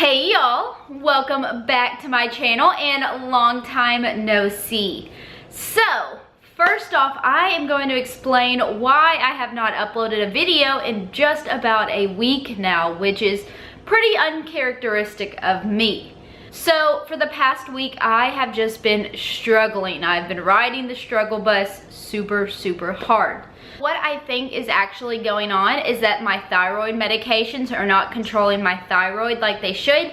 Hey y'all, welcome back to my channel and long time no see. So, first off, I am going to explain why I have not uploaded a video in just about a week now, which is pretty uncharacteristic of me. So, for the past week, I have just been struggling. I've been riding the struggle bus super hard. What I think is actually going on is that my thyroid medications are not controlling my thyroid like they should.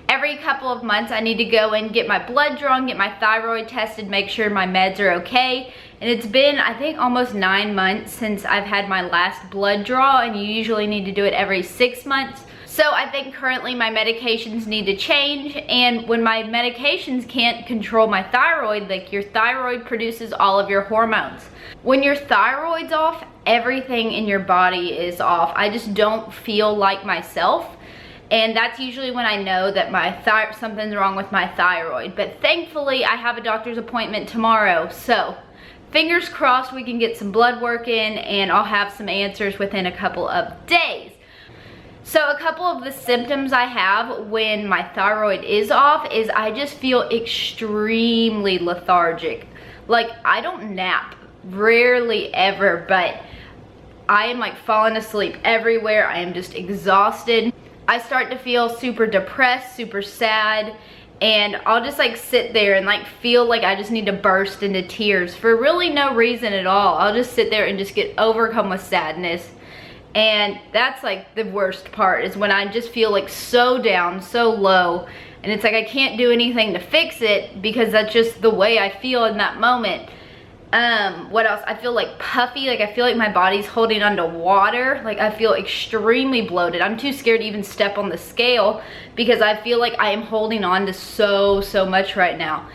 Every couple of months I need to go and get my blood drawn, get my thyroid tested, make sure my meds are okay. And it's been, I think, almost 9 months since I've had my last blood draw, and you usually need to do it every 6 months. So I think currently my medications need to change, and when my medications can't control my thyroid, like your thyroid produces all of your hormones. When your thyroid's off, everything in your body is off. I just don't feel like myself, and that's usually when I know that something's wrong with my thyroid. But thankfully I have a doctor's appointment tomorrow, so fingers crossed we can get some blood work in and I'll have some answers within a couple of days. So a couple of the symptoms I have when my thyroid is off is I just feel extremely lethargic. Like, I don't nap, rarely ever, but I am like falling asleep everywhere. I am just exhausted. I start to feel super depressed, super sad, and I'll just like sit there and like feel like I just need to burst into tears for really no reason at all. I'll just sit there and just get overcome with sadness. And that's like the worst part, is when I just feel like so down, so low, and it's like I can't do anything to fix it because that's just the way I feel in that moment. What else? I feel like puffy, like I feel like my body's holding on to water. Like I feel extremely bloated. I'm too scared to even step on the scale because I feel like I am holding on to so much right now.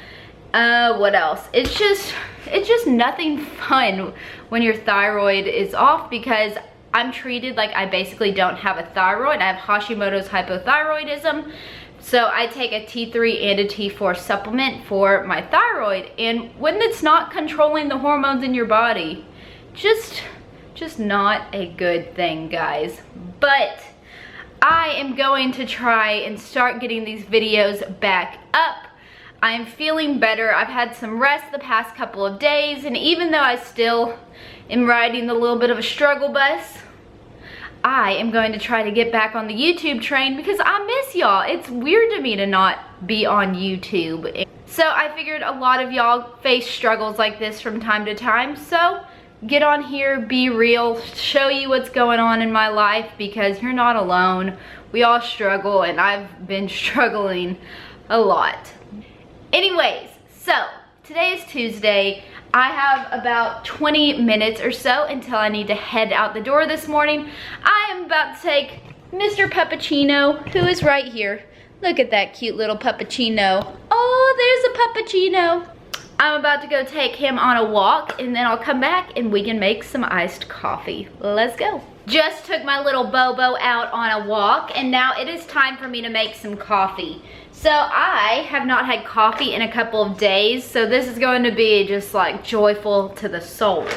What else? It's just nothing fun when your thyroid is off, because I'm treated like I basically don't have a thyroid. I have Hashimoto's hypothyroidism. So I take a T3 and a T4 supplement for my thyroid. And when it's not controlling the hormones in your body, just not a good thing, guys. But I am going to try and start getting these videos back up. I'm feeling better. I've had some rest the past couple of days, and even though I still am riding a little bit of a struggle bus, I am going to try to get back on the YouTube train because I miss y'all. It's weird to me to not be on YouTube. So I figured a lot of y'all face struggles like this from time to time. So get on here, be real, show you what's going on in my life, because you're not alone. We all struggle, and I've been struggling a lot. Anyways, so today is Tuesday. I have about 20 minutes or so until I need to head out the door this morning. I am about to take Mr. Puppuccino, who is right here. Look at that cute little Puppuccino. Oh, there's a Puppuccino. I'm about to go take him on a walk, and then I'll come back and we can make some iced coffee. Let's go. Just took my little Bobo out on a walk, and now it is time for me to make some coffee. So I have not had coffee in a couple of days, so this is going to be just like joyful to the soul.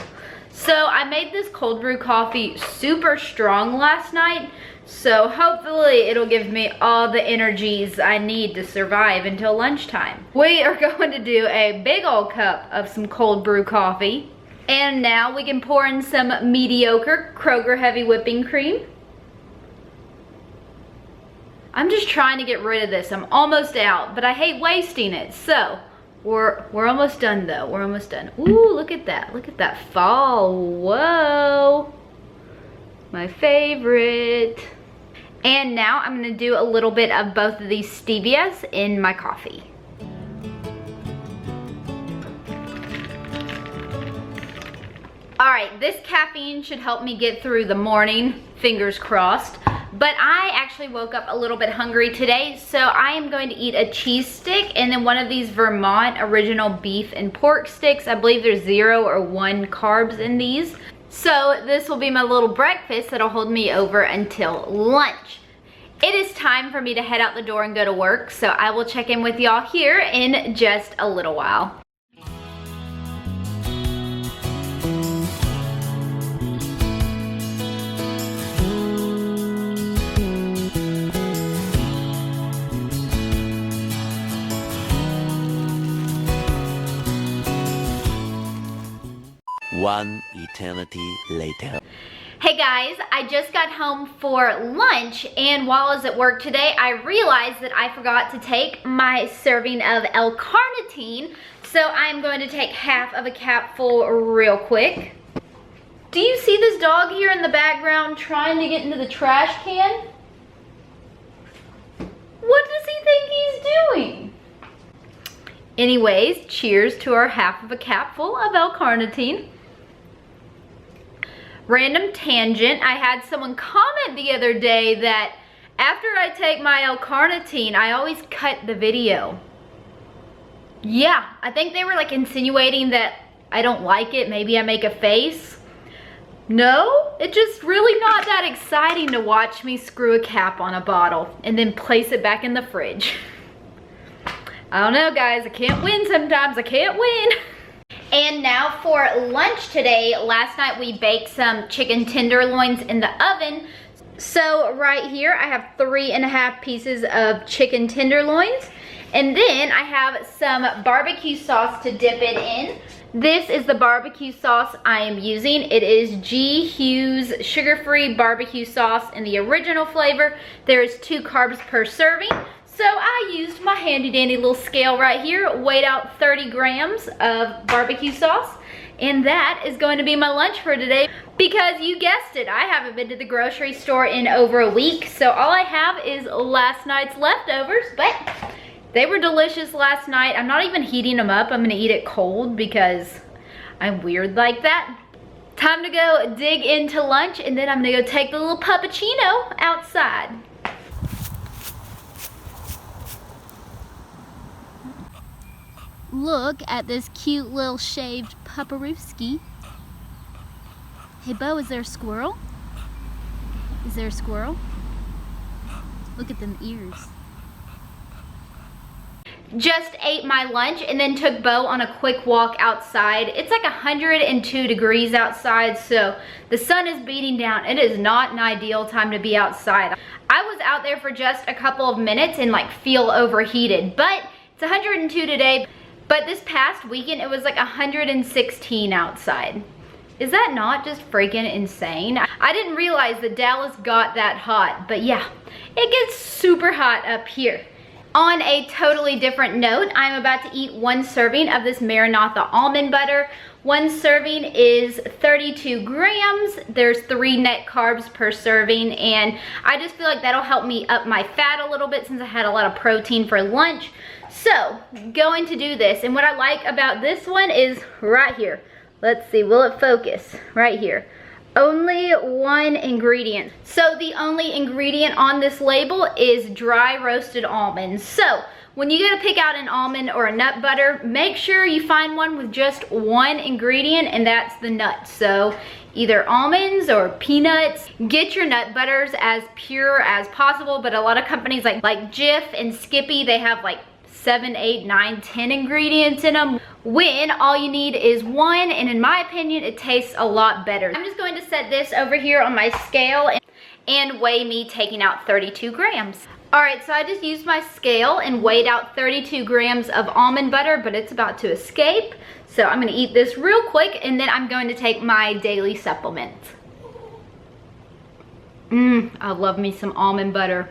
So I made this cold brew coffee super strong last night, so hopefully it'll give me all the energies I need to survive until lunchtime. We are going to do a big old cup of some cold brew coffee, and now we can pour in some mediocre Kroger heavy whipping cream. I'm just trying to get rid of this. I'm almost out, but I hate wasting it. So we're almost done though. We're almost done. Ooh, look at that. Look at that fall. Whoa. My favorite. And now I'm gonna do a little bit of both of these stevias in my coffee. All right, this caffeine should help me get through the morning, fingers crossed. But I actually woke up a little bit hungry today, so I am going to eat a cheese stick and then one of these Vermont original beef and pork sticks. I believe there's 0 or 1 carbs in these. So this will be my little breakfast that'll hold me over until lunch. It is time for me to head out the door and go to work, so I will check in with y'all here in just a little while. One eternity later. Hey guys, I just got home for lunch, and while I was at work today, I realized that I forgot to take my serving of L-carnitine, so I'm going to take half of a capful real quick. Do you see this dog here in the background trying to get into the trash can? What does he think he's doing? Anyways, cheers to our half of a capful of L-carnitine. Random tangent, I had someone comment the other day that after I take my L-carnitine, I always cut the video. Yeah, I think they were like insinuating that I don't like it, maybe I make a face. No, it's just really not that exciting to watch me screw a cap on a bottle and then place it back in the fridge. I don't know guys, I can't win sometimes, I can't win. And now for lunch today, last night we baked some chicken tenderloins in the oven. So right here I have 3.5 pieces of chicken tenderloins. And then I have some barbecue sauce to dip it in. This is the barbecue sauce I am using. It is G. Hughes sugar-free barbecue sauce in the original flavor. There is 2 carbs per serving. So I used my handy dandy little scale right here, weighed out 30 grams of barbecue sauce, and that is going to be my lunch for today because you guessed it, I haven't been to the grocery store in over a week, so all I have is last night's leftovers, but they were delicious last night. I'm not even heating them up, I'm gonna eat it cold because I'm weird like that. Time to go dig into lunch, and then I'm gonna go take the little puppuccino outside. Look at this cute little shaved pupperooski. Hey Bo, is there a squirrel? Is there a squirrel? Look at them ears. Just ate my lunch and then took Bo on a quick walk outside. It's like 102 degrees outside, so the sun is beating down. It is not an ideal time to be outside. I was out there for just a couple of minutes and like feel overheated, but it's 102 today. But this past weekend, it was like 116 outside. Is that not just freaking insane? I didn't realize that Dallas got that hot, but yeah, it gets super hot up here. On a totally different note, I'm about to eat 1 serving of this Maranatha almond butter. 1 serving is 32 grams. There's 3 net carbs per serving, and I just feel like that'll help me up my fat a little bit since I had a lot of protein for lunch. So, going to do this, and what I like about this one is right here. Let's see, will it focus? Right here. Only 1 ingredient. So the only ingredient on this label is dry roasted almonds. So when you go to pick out an almond or a nut butter, make sure you find one with just 1 ingredient, and that's the nuts. So either almonds or peanuts. Get your nut butters as pure as possible, but a lot of companies like Jif and Skippy, they have like 7, 8, 9, 10 ingredients in them, when all you need is 1, and in my opinion, it tastes a lot better. I'm just going to set this over here on my scale and weigh me taking out 32 grams. All right, so I just used my scale and weighed out 32 grams of almond butter, but it's about to escape. So I'm gonna eat this real quick, and then I'm going to take my daily supplement. I love me some almond butter.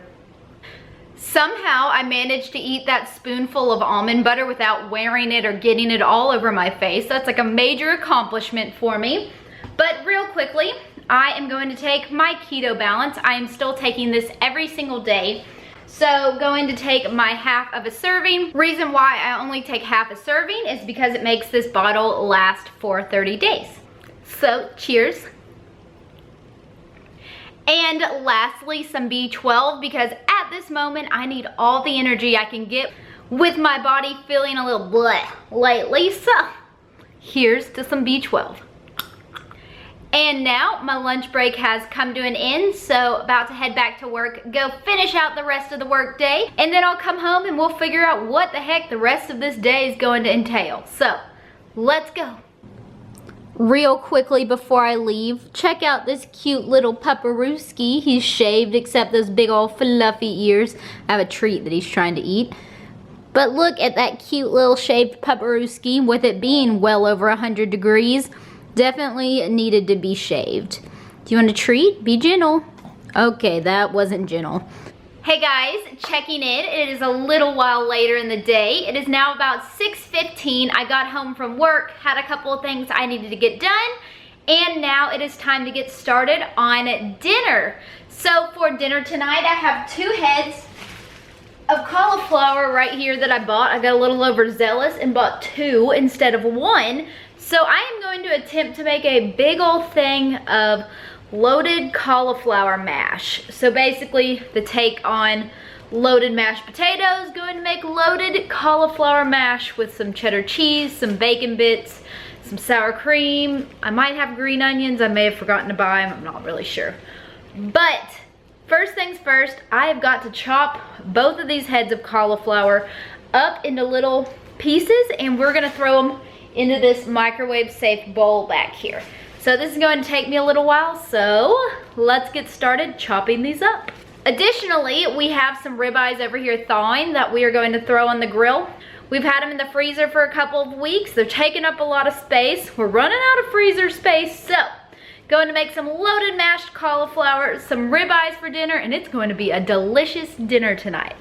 Somehow I managed to eat that spoonful of almond butter without wearing it or getting it all over my face. That's like a major accomplishment for me. But real quickly, I am going to take my Keto Balance. I am still taking this every single day. So going to take my half of a serving. Reason why I only take half a serving is because it makes this bottle last for 30 days. So cheers. And lastly, some B12, because at this moment I need all the energy I can get with my body feeling a little bleh lately. So here's to some B12. And now my lunch break has come to an end, so about to head back to work, go finish out the rest of the work day, and then I'll come home and we'll figure out what the heck the rest of this day is going to entail. So let's go. Real quickly before I leave, check out this cute little pupperooski. He's shaved except those big old fluffy ears. I have a treat that he's trying to eat. But look at that cute little shaved pupperooski with it being well over 100 degrees. Definitely needed to be shaved. Do you want a treat? Be gentle. Okay, that wasn't gentle. Hey guys, checking in. It is a little while later in the day. It is now about 6:15. I got home from work, had a couple of things I needed to get done, and now it is time to get started on dinner. So for dinner tonight, I have 2 heads of cauliflower right here that I bought. I got a little overzealous and bought 2 instead of 1. So I am going to attempt to make a big old thing of loaded cauliflower mash. So basically the take on loaded mashed potatoes, going to make loaded cauliflower mash with some cheddar cheese, some bacon bits, some sour cream. I might have green onions. I may have forgotten to buy them. I'm not really sure. But first things first, I have got to chop both of these heads of cauliflower up into little pieces, and we're gonna throw them into this microwave safe bowl back here. So this is going to take me a little while, so let's get started chopping these up. Additionally, we have some ribeyes over here thawing that we are going to throw on the grill. We've had them in the freezer for a couple of weeks. They're taking up a lot of space. We're running out of freezer space, so going to make some loaded mashed cauliflower, some ribeyes for dinner, and it's going to be a delicious dinner tonight.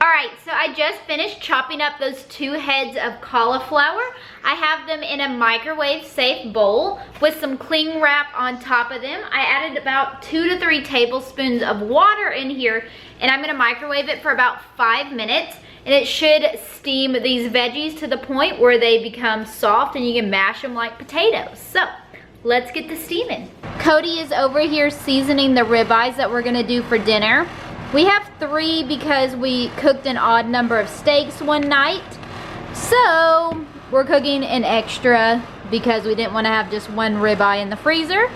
Alright, so I just finished chopping up those 2 heads of cauliflower. I have them in a microwave safe bowl with some cling wrap on top of them. I added about 2 to 3 tablespoons of water in here, and I'm gonna microwave it for about 5 minutes, and it should steam these veggies to the point where they become soft and you can mash them like potatoes. So let's get to steaming. Cody is over here seasoning the ribeyes that we're gonna do for dinner. We have 3 because we cooked an odd number of steaks one night. So we're cooking an extra because we didn't want to have just 1 ribeye in the freezer.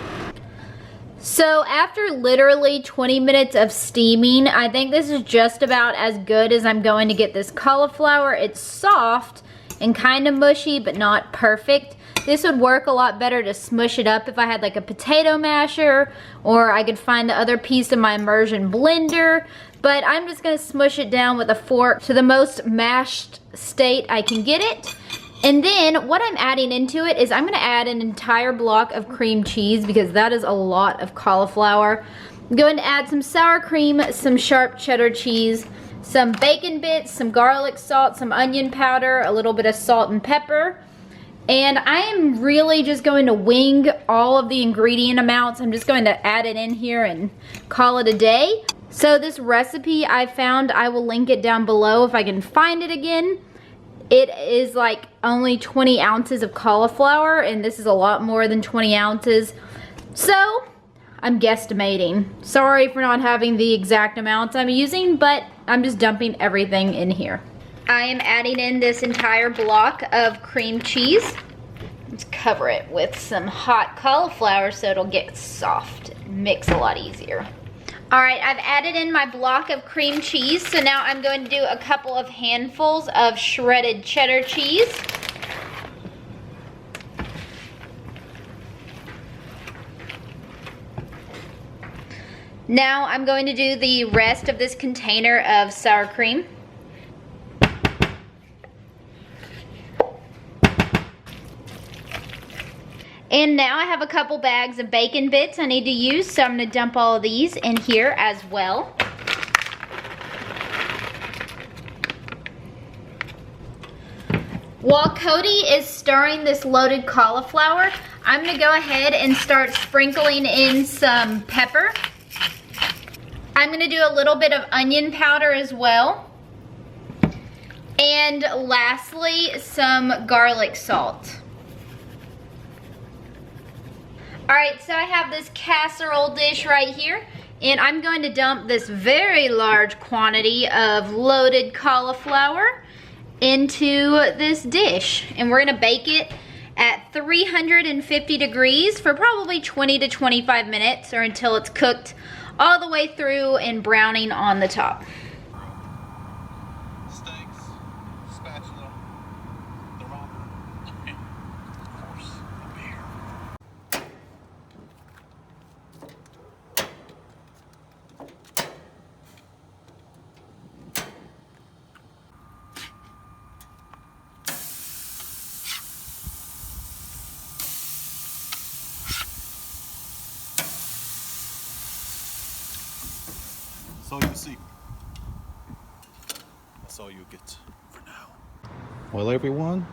So after literally 20 minutes of steaming, I think this is just about as good as I'm going to get this cauliflower. It's soft and kind of mushy, but not perfect. This would work a lot better to smush it up if I had like a potato masher, or I could find the other piece of my immersion blender. But I'm just gonna smush it down with a fork to the most mashed state I can get it. And then what I'm adding into it is I'm gonna add an entire block of cream cheese because that is a lot of cauliflower. I'm going to add some sour cream, some sharp cheddar cheese, some bacon bits, some garlic salt, some onion powder, a little bit of salt and pepper. And I am really just going to wing all of the ingredient amounts. I'm just going to add it in here and call it a day. So this recipe I found, I will link it down below if I can find it again. It is like only 20 ounces of cauliflower, and this is a lot more than 20 ounces. So I'm guesstimating. Sorry for not having the exact amounts I'm using, but I'm just dumping everything in here. I am adding in this entire block of cream cheese. Let's cover it with some hot cauliflower so it'll get soft and mix a lot easier. All right, I've added in my block of cream cheese, so now I'm going to do a couple of handfuls of shredded cheddar cheese. Now I'm going to do the rest of this container of sour cream. And now I have a couple bags of bacon bits I need to use, so I'm going to dump all of these in here as well. While Cody is stirring this loaded cauliflower, I'm going to go ahead and start sprinkling in some pepper. I'm going to do a little bit of onion powder as well. And lastly, some garlic salt. Alright, so I have this casserole dish right here, and I'm going to dump this very large quantity of loaded cauliflower into this dish. And we're going to bake it at 350 degrees for probably 20 to 25 minutes, or until it's cooked all the way through and browning on the top. Steaks, spatula, thermometer, of course, a beer. That's all you'll see. That's all you'll get for now. Well, everyone,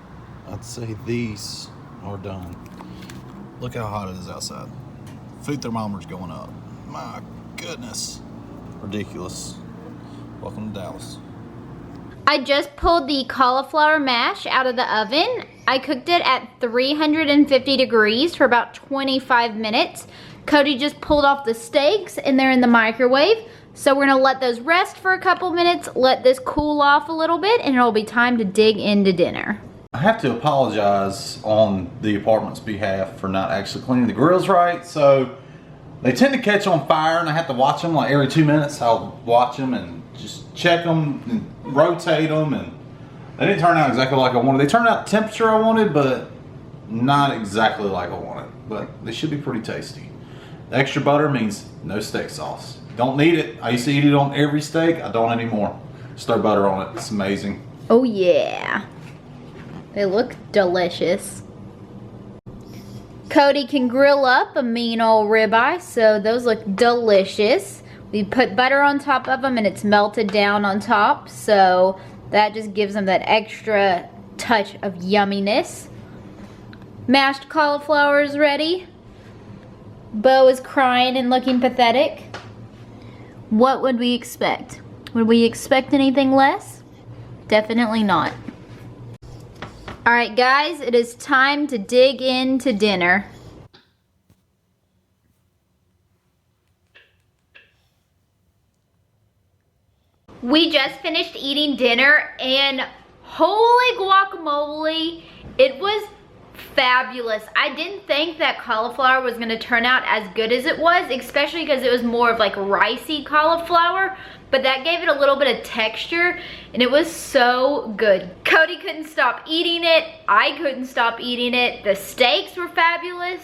I'd say these are done. Look how hot it is outside. Food thermometer's going up. My goodness. Ridiculous. Welcome to Dallas. I just pulled the cauliflower mash out of the oven. I cooked it at 350 degrees for about 25 minutes. Cody just pulled off the steaks and they're in the microwave. So we're gonna let those rest for a couple minutes, let this cool off a little bit, and it'll be time to dig into dinner. I have to apologize on the apartment's behalf for not actually cleaning the grills right. So they tend to catch on fire and I have to watch them like every 2 minutes. I'll watch them and just check them and rotate them, and they didn't turn out exactly like I wanted. They turned out the temperature I wanted, but not exactly like I wanted. But they should be pretty tasty. The extra butter means no steak sauce. Don't need it. I used to eat it on every steak. I don't anymore. Just throw butter on it. It's amazing. Oh yeah. They look delicious. Cody can grill up a mean old ribeye, so those look delicious. We put butter on top of them and it's melted down on top, so that just gives them that extra touch of yumminess. Mashed cauliflower is ready. Bo is crying and looking pathetic. What would we expect? Would we expect anything less? Definitely not. Alright guys, it is time to dig into dinner. We just finished eating dinner and holy guacamole, it was fabulous. I didn't think that cauliflower was gonna turn out as good as it was, especially because it was more of like ricey cauliflower, but that gave it a little bit of texture and it was so good. Cody couldn't stop eating it. I couldn't stop eating it. The steaks were fabulous.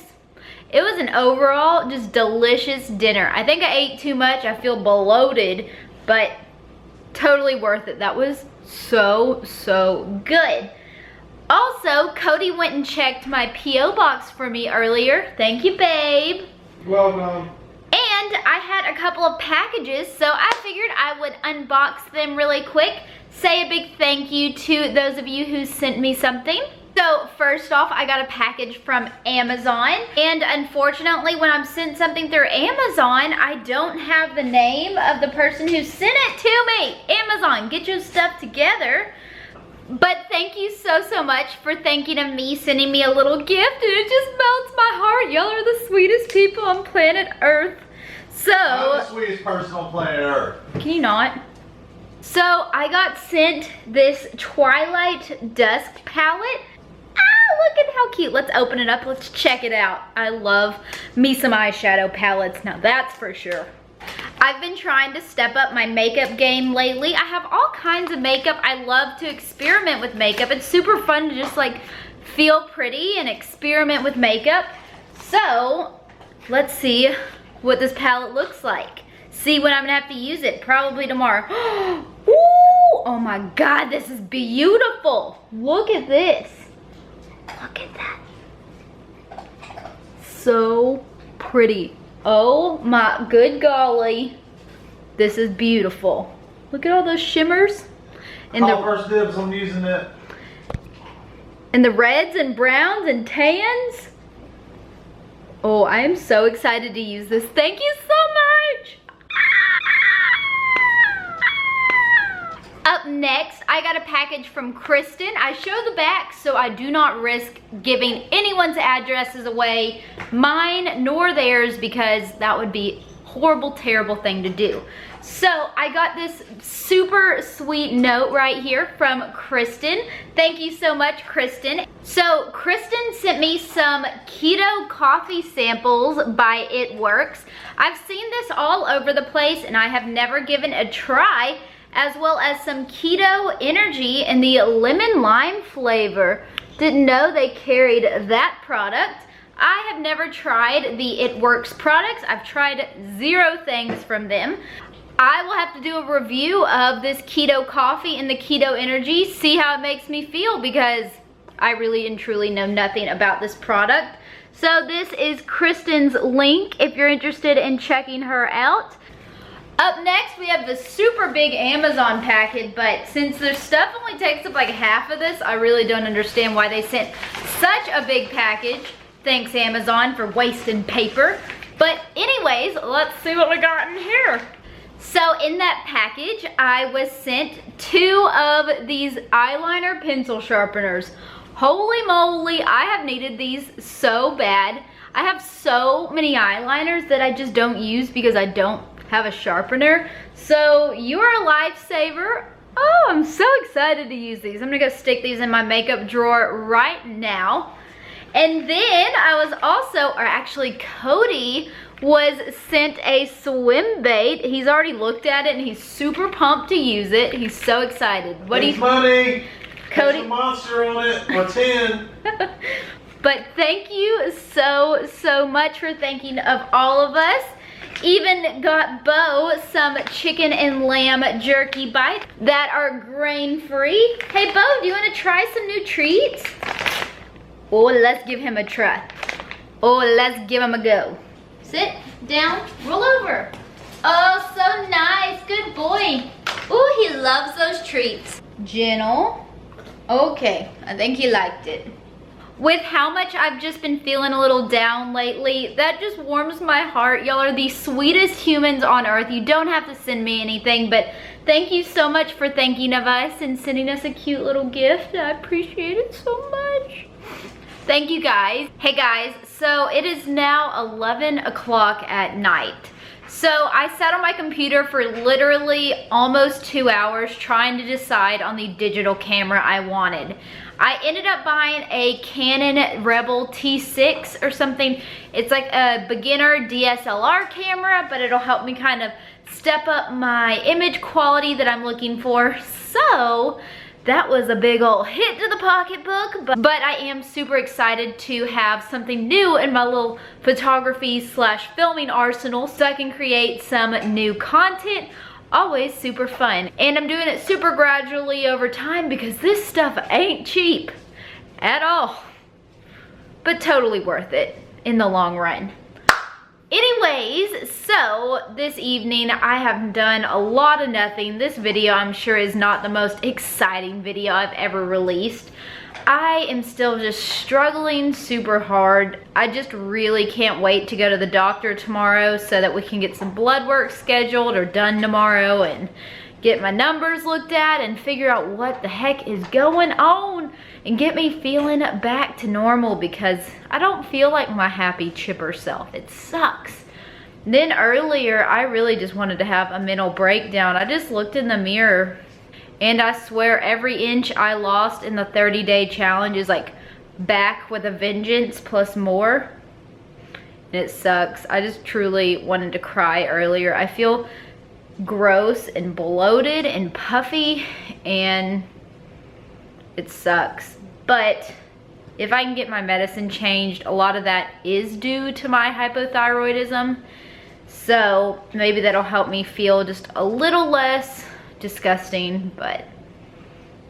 It was an overall just delicious dinner. I think I ate too much. I feel bloated, but totally worth it. That was so good. Also, Cody went and checked my P.O. box for me earlier. Thank you, babe. Welcome. And I had a couple of packages, so I figured I would unbox them really quick. Say a big thank you to those of you who sent me something. So first off, I got a package from Amazon, and unfortunately when I'm sent something through Amazon, I don't have the name of the person who sent it to me. Amazon, get your stuff together. But thank you so much for thinking of me, sending me a little gift, and it just melts my heart. Y'all are the sweetest people on planet Earth. So, I'm the sweetest person on planet Earth. Can you not? So I got sent this Twilight Dusk palette. Look at how cute. Let's open it up. Let's check it out. I love me some eyeshadow palettes. Now that's for sure. I've been trying to step up my makeup game lately. I have all kinds of makeup. I love to experiment with makeup. It's super fun to just like feel pretty and experiment with makeup. So let's see what this palette looks like. See when I'm gonna have to use it. Probably tomorrow. Ooh, oh my God, this is beautiful. Look at this. Look at that. So pretty. Oh my good golly. This is beautiful. Look at all those shimmers. And first dibs on using it. And the reds and browns and tans. Oh, I am so excited to use this. Thank you so much. Up next, I got a package from Kristen. I show the back so I do not risk giving anyone's addresses away, mine nor theirs, because that would be a horrible, terrible thing to do. So I got this super sweet note right here from Kristen. Thank you so much, Kristen. So Kristen sent me some keto coffee samples by It Works. I've seen this all over the place and I have never given a try, as well as some keto energy in the lemon lime flavor. Didn't know they carried that product. I have never tried the It Works products. I've tried 0 things from them. I will have to do a review of this keto coffee and the keto energy, see how it makes me feel, because I really and truly know nothing about this product. So this is Kristen's link if you're interested in checking her out. Up next, we have the super big Amazon package, but since their stuff only takes up like half of this, I really don't understand why they sent such a big package. Thanks, Amazon, for wasting paper. But anyways, let's see what we got in here. So in that package, I was sent 2 of these eyeliner pencil sharpeners. Holy moly, I have needed these so bad. I have so many eyeliners that I just don't use because I don't have a sharpener. So you are a lifesaver. Oh, I'm so excited to use these. I'm gonna go stick these in my makeup drawer right now. And then I was also, or actually Cody was sent a swim bait. He's already looked at it and he's super pumped to use it. He's so excited. What do you, money? Cody? There's a monster on it, or 10. But thank you so much for thinking of all of us. Even got Bo some chicken and lamb jerky bites that are grain-free. Hey Bo, do you want to try some new treats? Oh, let's give him a try. Oh, let's give him a go. Sit down, roll over. Oh, so nice, good boy. Oh, he loves those treats. Gentle. Okay, I think he liked it. With how much I've just been feeling a little down lately, that just warms my heart. Y'all are the sweetest humans on earth. You don't have to send me anything, but thank you so much for thinking of us and sending us a cute little gift. I appreciate it so much. Thank you guys. Hey guys, so it is now 11 o'clock at night. So I sat on my computer for literally almost 2 hours trying to decide on the digital camera I wanted. I ended up buying a Canon Rebel T6 or something. It's like a beginner DSLR camera, but it'll help me kind of step up my image quality that I'm looking for. So that was a big old hit to the pocketbook, but I am super excited to have something new in my little photography / filming arsenal so I can create some new content. Always super fun. And I'm doing it super gradually over time because this stuff ain't cheap at all, but totally worth it in the long run. Anyways, so this evening I have done a lot of nothing. This video I'm sure is not the most exciting video I've ever released. I am still just struggling super hard. I just really can't wait to go to the doctor tomorrow so that we can get some blood work scheduled or done tomorrow and get my numbers looked at and figure out what the heck is going on and get me feeling back to normal because I don't feel like my happy, chipper self. It sucks. Then earlier, I really just wanted to have a mental breakdown. I just looked in the mirror and I swear every inch I lost in the 30-day challenge is like back with a vengeance plus more. And it sucks. I just truly wanted to cry earlier. I feel gross and bloated and puffy and it sucks. But if I can get my medicine changed, a lot of that is due to my hypothyroidism. So maybe that'll help me feel just a little less disgusting, but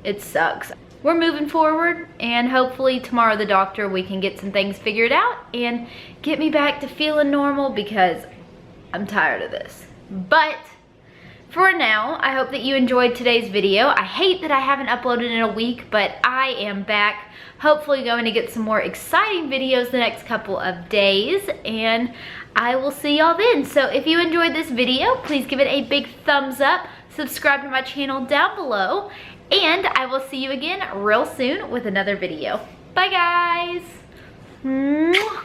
it sucks. We're moving forward and hopefully tomorrow the doctor we can get some things figured out and get me back to feeling normal because I'm tired of this. But for now, I hope that you enjoyed today's video. I hate that I haven't uploaded in a week, but I am back. Hopefully going to get some more exciting videos the next couple of days, and I will see y'all then. So if you enjoyed this video, please give it a big thumbs up, subscribe to my channel down below, and I will see you again real soon with another video. Bye guys. Mwah.